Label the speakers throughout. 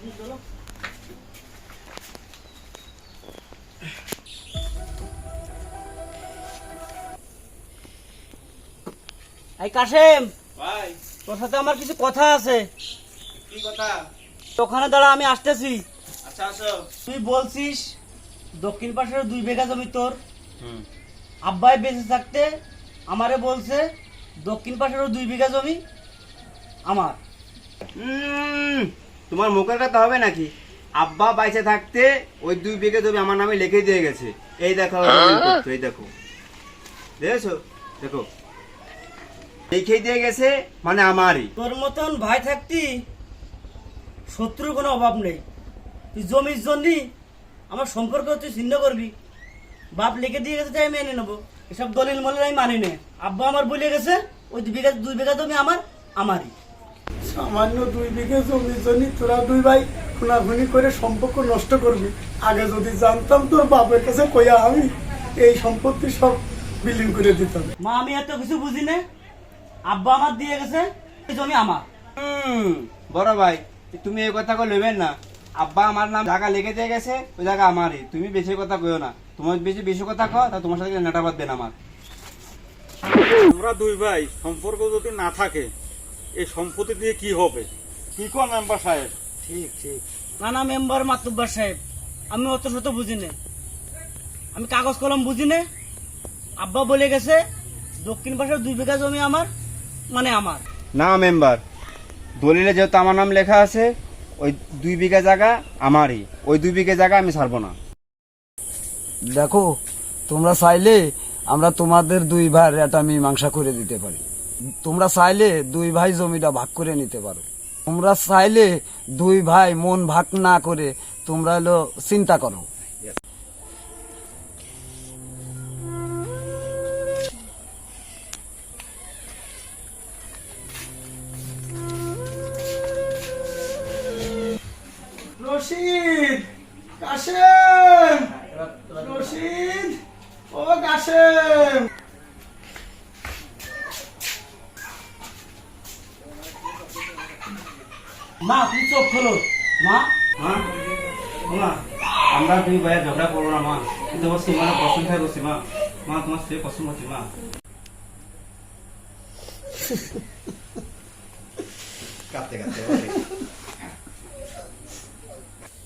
Speaker 1: এই কাশেম
Speaker 2: ভাই,
Speaker 1: তোর সাথে আমার কিছু কথা আছে।
Speaker 2: কি কথা?
Speaker 1: ওখানে দাঁড়া, আমি আসতেছি।
Speaker 2: আচ্ছা, আসো।
Speaker 1: তুই বলছিস দক্ষিণ পাশের 2 বিঘা জমি তোর। আব্বাই বেঁচে থাকতে আমারে বলছে দক্ষিণ পাশেরও 2 বিঘা জমি আমার।
Speaker 2: তোমার মুখের কথা হবে নাকি? আব্বা বাইসে থাকতে ওই 2 বিঘা জমি আমার নামে লিখে দিয়ে গেছে। এই দেখো, এই দেখো, দেখেছো? দেখো, লিখে দিয়ে গেছে, মানে আমারই।
Speaker 1: তোর মতন ভাই থাকতি শত্রুর কোনো অভাব নেই। তুই জমির জন্য আমার সম্পর্ক তুই ছিন্ন করবি। বাপ লিখে দিয়ে গেছে তাই মেনে নেবো। এসব দলিল মলিল আমি মানি না। আব্বা আমার বলে গেছে ওই 2 বিঘা জমি আমারই।
Speaker 3: সামান্য 2 বিঘা জমির জন্য তোরা 2 ভাই খুনাখুনি করে সম্পর্ক নষ্ট করবি। আগে যদি জানতাম তোর বাপের কাছে কইয়া আমি এই সম্পত্তি সব বিলীন করে দিতাম।
Speaker 1: মা, আমি এত কিছু বুঝি না। আব্বা আমার দিয়ে গেছে, এই জমি আমার।
Speaker 2: বড় ভাই, তুমি এই কথা কই লইবেন না। আব্বা আমার নাম জায়গা লিখে দিয়ে গেছে, ওই জায়গা আমারই। তুমি বেশি কথা কইও না। তোমার বেশি কথা কও, তা তোমার সাথে নেটাবাদ দেন আমার।
Speaker 4: আমরা 2 ভাই সম্পর্ক যদি না থাকে এই সম্পত্তি দিয়ে কি হবে? কি কোন মেম্বার সাহেব?
Speaker 1: ঠিক ঠিক। না মেম্বার মাতুব্বার সাহেব, আমি অত শত বুঝি না। আমি কাগজ কলম বুঝি না। আব্বা বলে গেছে দক্ষিণ পাশের 2 বিঘা জমি আমার, মানে আমার।
Speaker 2: না মেম্বার, দলিলে যেহেতু আমার নাম লেখা আছে, ওই 2 বিঘা জায়গা আমারই। ওই 2 বিঘা জায়গা আমি ছাড়বো না।
Speaker 3: দেখো, তোমরা চাইলে আমরা তোমাদের 2 ভাইয়ের একটা মীমাংসা করে দিতে পারি। তোমরা চাইলে 2 ভাই জমিটা ভাগ করে নিতে পারো। তোমরা চাইলে 2 ভাই মন ভাগ না করে তোমরা হলো চিন্তা করো। রশিদ, কাশেম, রশিদ, ও কাশেম।
Speaker 1: মা, তুমি চোখ খোলো। মা,
Speaker 2: মা, আমরা 2 ভাইয়া ঝগড়া করবো না মা, কিন্তু আমার সীমানা পছন্দ হয়ে গেছে মা। মা, তোমার সে পছন্দ হচ্ছে মা। কাঁদতে কাঁদতে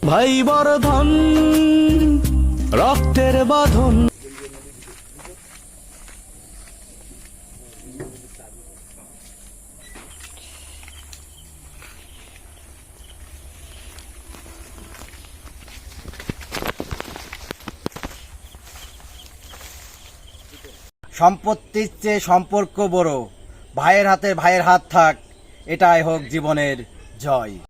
Speaker 5: ভাই বর্ধন রক্তের বাঁধন।
Speaker 2: সম্পত্তির চেয়ে সম্পর্ক বড়। ভাইয়ের হাতে ভাইয়ের হাত থাক, এটাই হোক জীবনের জয়।